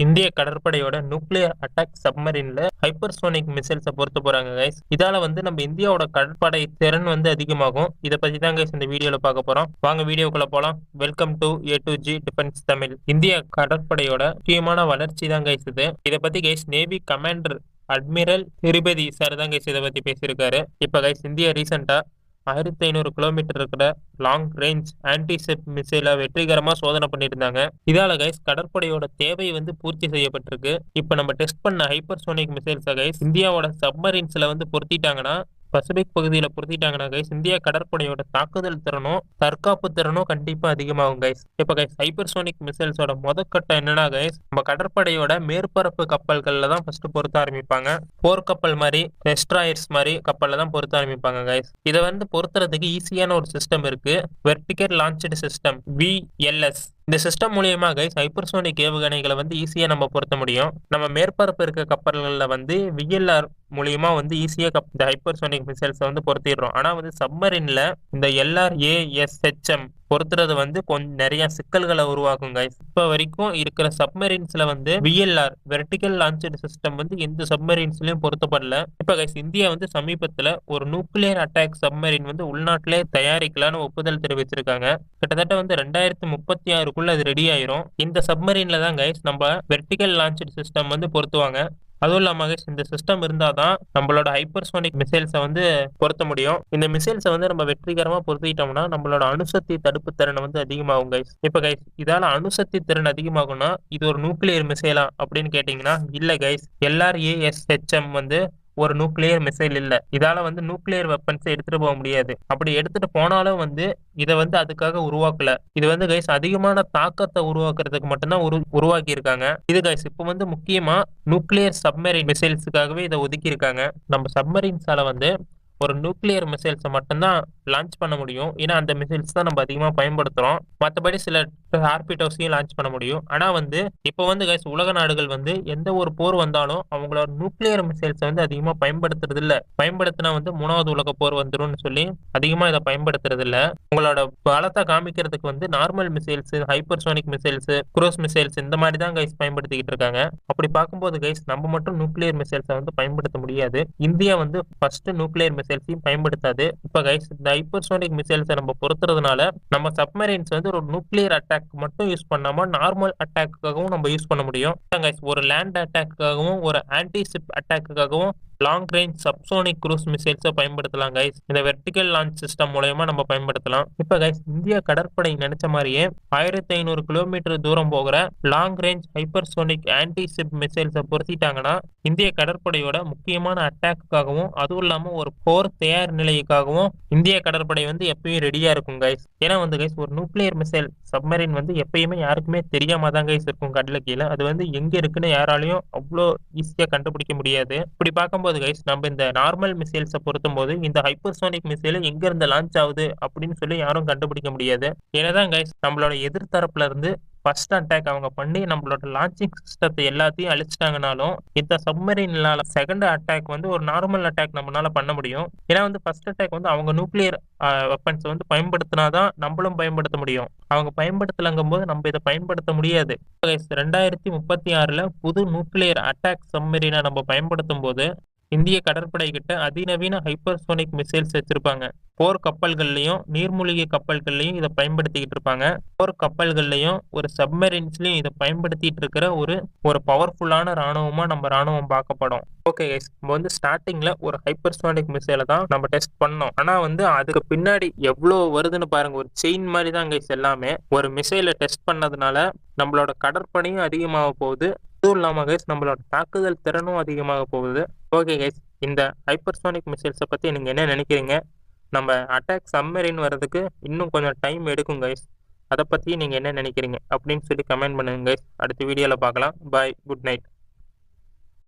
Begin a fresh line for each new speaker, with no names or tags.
இந்திய கடற்படையோட nuclear attack சப்மரீன்ல hypersonic மிசைல்ஸை பொறுத்த போறாங்க கைஸ். இதால நம்ம இந்தியாவோட கடற்படை திறன் அதிகமாகும். இதை பத்தி தான் கைஸ் இந்த வீடியோல பார்க்க போறோம். வாங்க வீடியோக்குள்ள போலாம். Welcome to A to G defence Tamil. இந்திய கடற்படையோட முக்கியமான வளர்ச்சி தான் கைஸ் இது. இதை பத்தி guys navy commander admiral Tripathi sir தான் கைஸ் இதை பத்தி பேசியிருக்காரு. இப்ப கைஸ் இந்தியா ரீசெண்டா 1500 கிலோமீட்டர் இருக்கிற லாங் ரேஞ்ச் ஆன்டிஷிப் மிசைலை வெற்றிகரமா சோதனை பண்ணிட்டு இருந்தாங்க. இதால கைஸ் கடற்படையோட தேவை பூர்த்தி செய்யப்பட்டிருக்கு. இப்ப நம்ம டெஸ்ட் பண்ண ஹைப்பர்சோனிக் மிசைல்ஸை கைஸ் இந்தியாவோட சப்மரீன்ஸ்ல பொருத்திட்டாங்கன்னா, பசிபிக் பகுதியில பொருத்திட்டாங்கன்னா கைஸ் இந்தியா கடற்படையோட தாக்குதல் திறனும் தற்காப்பு திறனும் கண்டிப்பா அதிகமாகும் கைஸ். இப்ப கைஸ் ஹைப்பர்சோனிக் மிசைல்ஸோட முதற்கட்டம் என்னன்னா கைஸ், நம்ம கடற்படையோட மேற்பரப்பு கப்பல்கள்ல தான் ஃபர்ஸ்ட் பொருத்த ஆரம்பிப்பாங்க. போர்க்கப்பல் மாதிரி, டெஸ்ட்ராயர்ஸ் மாதிரி கப்பல்ல தான் பொருத்த ஆரம்பிப்பாங்க கைஸ். இதை பொருத்துறதுக்கு ஈஸியான ஒரு சிஸ்டம் இருக்கு, வெர்டிகல் லான்ச்டு சிஸ்டம் VLS. இந்த சிஸ்டம் மூலியமா கைஸ் ஹைப்பர்சோனிக் ஏவுகணைகளை ஈஸியா நம்ம பொருத்த முடியும். நம்ம மேற்பரப்பு இருக்க கப்பல்கள்ல VLR மூலியமா ஈஸியா இந்த ஹைப்பர்சோனிக் மிசைல்ஸ் பொருத்திடுறோம். ஆனா சப்மரீன்ல இந்த LRASHM பொறுத்துறது கொஞ்சம் நிறைய சிக்கல்களை உருவாக்கும் கைஸ். இப்ப வரைக்கும் இருக்கிற சப்மரீன்ஸ்ல VLR வெர்டிகல் லான்ச்டு சிஸ்டம் எந்த சப்மரீன்ஸ்லயும் பொருத்தப்படல. இப்ப கைஸ் இந்தியா சமீபத்துல ஒரு நியூக்ளியர் அட்டாக் சப்மரீன் உள்நாட்டிலே தயாரிக்கலான்னு ஒப்புதல் தெரிவிச்சிருக்காங்க. கிட்டத்தட்ட 2036க்குள்ள அது ரெடி ஆயிரும். இந்த சப்மரீன்ல தான் கைஸ் நம்ம வெர்டிகல் லான்ச்டு சிஸ்டம் பொருத்துவாங்க. அதுவும் இல்லாம இந்த சிஸ்டம் இருந்தாதான் நம்மளோட ஹைப்பர்சோனிக் மிசைல்ஸை பொருத்த முடியும். இந்த மிசைல்ஸை நம்ம வெற்றிகரமா பொருத்திட்டோம்னா நம்மளோட அணுசக்தி தடுப்பு திறன் அதிகமாகும் கைஸ். இப்ப கைஸ் இதால அணுசக்தி திறன் அதிகமாகும்னா இது ஒரு நியூக்ளியர் மிசைலா அப்படின்னு கேட்டீங்கன்னா இல்ல கைஸ். LRASHM ஒரு நியூக்ளியர் மிசைல் இல்ல. இதால நியூக்ளியர் வெப்பன்ஸ் எடுத்துட்டு போக முடியாது. அப்படி எடுத்துட்டு போனாலும் இதை அதுக்காக உருவாக்கல. இது கைஸ் அதிகமான தாக்கத்தை உருவாக்குறதுக்கு மட்டும்தான் உருவாக்கி இருக்காங்க. இது கைஸ் இப்ப முக்கியமா நியூக்ளியர் சப்மரீன் மிசைல்ஸுக்காகவே இதை ஒதுக்கி இருக்காங்க. நம்ம சப்மரீன்ஸால ஒரு நியூக்ளியர் மிசைல்ஸை மட்டும்தான் லான்ச் பண்ண முடியும். ஏன்னா அந்த மிசைல்ஸ் தான் நம்ம அதிகமாக பயன்படுத்துறோம். மற்றபடி சில டார்பிடோஸையும் லான்ச் பண்ண முடியும். ஆனா இப்போ கைஸ் உலக நாடுகள் எந்த ஒரு போர் வந்தாலும் அவங்களோட நியூக்ளியர் மிசைல்ஸை அதிகமா பயன்படுத்துறது இல்ல. பயன்படுத்தினா 3வது உலக போர் வந்துரும்னு சொல்லி அதிகமா இதை பயன்படுத்துறது இல்ல. உங்களோட பலத்தை காமிக்கிறதுக்கு normal missiles, hypersonic missiles, cruise missiles இந்த மாதிரி தான் கைஸ் பயன்படுத்திக்கிட்டு இருக்காங்க. அப்படி பார்க்கும்போது கைஸ் நம்ம மட்டும் நியூக்ளியர் மிசைல்ஸை பயன்படுத்த முடியாது. இந்தியா ஃபர்ஸ்ட் நியூக்ளியர் மிசைல்ஸையும் பயன்படுத்தாது. இப்ப கைஸ் இந்த ஹைப்பர்சோனிக் மிசைல்ஸை நம்ம பொறுத்துறதுனால நம்ம சப்மரீன்ஸ் ஒரு நியூக்ளியர் அட்டாக் மட்டும் யூஸ் பண்ணாம நார்மல் அட்டாக்காகவும் நம்ம யூஸ் பண்ண முடியும். ஒரு லேண்ட் அட்டாக்காகவும் ஒரு ஆன்டிஷிப் அட்டாக்காகவும் லாங் ரேஞ்ச் சப்சோனிக் குரூஸ் மிசைல்ஸை பயன்படுத்தலாம் கைஸ். இந்த வெர்டிகல் லான்ச் சிஸ்டம் மூலமா நம்ம பயன்படுத்தலாம். இப்ப கைஸ் இந்திய கடற்படை நினைச்ச மாதிரியே 1500 கிலோமீட்டர் தூரம் போகிற லாங் ரேஞ்ச் ஹைப்பர்சோனிக் ஆன்டிஷிப் மிசைல்ஸை பொருத்திட்டாங்கன்னா இந்திய கடற்படையோட முக்கியமான அட்டாக்குக்காகவும் அதுவும் இல்லாம ஒரு போர் தயார் நிலைக்காகவும் இந்திய கடற்படை எப்பயும் ரெடியா இருக்கும் கைஸ். ஏன்னா கைஸ் ஒரு நியூக்ளியர் மிசைல் சப்மரீன் எப்பயுமே யாருக்குமே தெரியாம தான் கைஸ் இருக்கும் கடல கீழே. அது எங்க இருக்குன்னு யாராலையும் அவ்வளோ ஈஸியா கண்டுபிடிக்க முடியாது. இப்படி பார்க்கும்போது கைஸ் நம்ம இந்த நார்மல் மிசைல்ஸை பொருத்தும் போது இந்த ஹைப்பர்சோனிக் மிசைல் எங்க இருந்து லான்ச் ஆகுது அப்படின்னு சொல்லி யாரும் கண்டுபிடிக்க முடியாது. ஏன்னாதான் கைஸ் நம்மளோட எதிர்த்தரப்புல இருந்து ஃபர்ஸ்ட் அட்டாக் அவங்க பண்ணி நம்மளோட லான்ச்சிங் சிஸ்டத்தை எல்லாத்தையும் அழிச்சிட்டாங்கனாலும் இந்த சப்மரீனால செகண்ட் அட்டாக் ஒரு நார்மல் அட்டாக் நம்மளால பண்ண முடியும். ஏன்னா ஃபர்ஸ்ட் அட்டாக் அவங்க நியூக்ளியர் வெப்பன்ஸ் பயன்படுத்தினாதான் நம்மளும் பயன்படுத்த முடியும். அவங்க பயன்படுத்தலங்கும் போது நம்ம இதை பயன்படுத்த முடியாது. 2036ல புது நியூக்ளியர் அட்டாக் சப்மரீனை நம்ம பயன்படுத்தும் போது இந்திய கடற்படை கிட்ட அதிநவீன ஹைப்பர்சோனிக் மிசைல்ஸ் வச்சிருப்பாங்க. போர் கப்பல்கள்லயும் நீர்மூழ்கி கப்பல்கள்லயும் இதை பயன்படுத்திக்கிட்டு இருப்பாங்க. போர் கப்பல்கள்லயும் ஒரு சப்மரீன்ஸ்லயும் இதை பயன்படுத்திட்டு இருக்கிற ஒரு பவர்ஃபுல்லான ராணுவமா நம்ம ராணுவம் பார்க்கப்படும். ஓகே கைஸ், நம்ம ஸ்டார்டிங்ல ஒரு ஹைப்பர்சோனிக் மிசைலை தான் நம்ம டெஸ்ட் பண்ணோம். ஆனா அதுக்கு பின்னாடி எவ்வளவு வருதுன்னு பாருங்க. ஒரு செயின் மாதிரி தான் கைஸ் எல்லாமே. ஒரு மிசைலை டெஸ்ட் பண்ணதுனால நம்மளோட கடற்படையும் அதிகமாக போகுது. அதுவும் இல்லாம கைஸ் நம்மளோட தாக்குதல் திறனும் அதிகமாக போகுது. ஓகே கைஸ், இந்த ஹைப்பர்சோனிக் மிசைல்ஸை பத்தி நீங்க என்ன நினைக்கிறீங்க? நம்ம அட்டாக் சப்மரீன் வர்றதுக்கு இன்னும் கொஞ்சம் டைம் எடுக்கும் கைஸ். அதை பத்தி நீங்க என்ன நினைக்கிறீங்க அப்படின்னு சொல்லி கமெண்ட் பண்ணுங்க கைஸ். அடுத்த வீடியோல பார்க்கலாம். பாய், குட் நைட்.